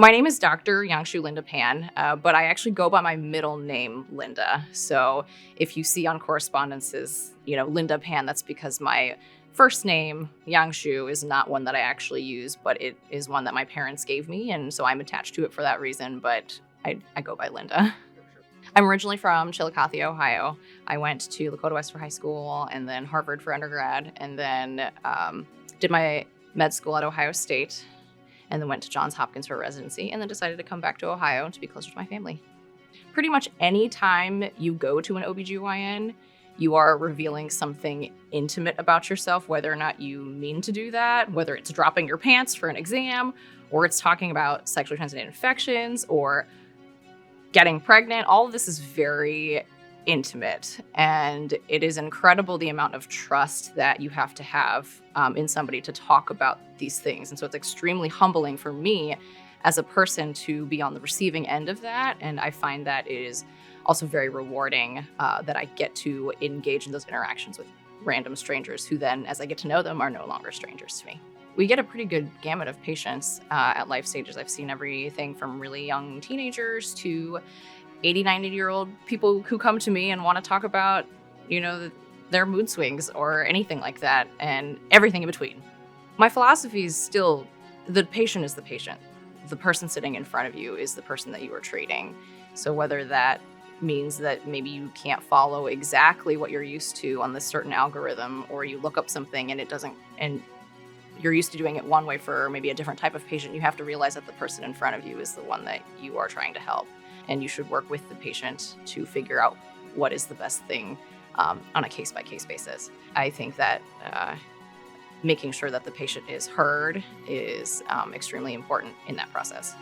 My name is Dr. Yangshu Linda Pan, but I actually go by my middle name, Linda. So if you see on correspondences, Linda Pan, that's because my first name, Yangshu, is not one that I actually use, but it is one that my parents gave me. And so I'm attached to it for that reason, but I go by Linda. I'm originally from Chillicothe, Ohio. I went to Lakota West for high school and then Harvard for undergrad, and then did my med school at Ohio State, and then went to Johns Hopkins for residency, and then decided to come back to Ohio to be closer to my family. Pretty much any time you go to an OBGYN, you are revealing something intimate about yourself, whether or not you mean to do that, whether it's dropping your pants for an exam, or it's talking about sexually transmitted infections, or getting pregnant. All of this is very intimate, and it is incredible the amount of trust that you have to have in somebody to talk about these things. And so it's extremely humbling for me as a person to be on the receiving end of that. And I find that it is also very rewarding that I get to engage in those interactions with random strangers who then, as I get to know them, are no longer strangers to me. We get a pretty good gamut of patients at Lifestages. I've seen everything from really young teenagers to 80, 90-year-old people who come to me and want to talk about, their mood swings or anything like that, and everything in between. My philosophy is still, the patient is the patient. The person sitting in front of you is the person that you are treating. So whether that means that maybe you can't follow exactly what you're used to on this certain algorithm, or you look up something and it doesn't, and you're used to doing it one way for maybe a different type of patient, you have to realize that the person in front of you is the one that you are trying to help. And you should work with the patient to figure out what is the best thing on a case-by-case basis. I think that making sure that the patient is heard is extremely important in that process.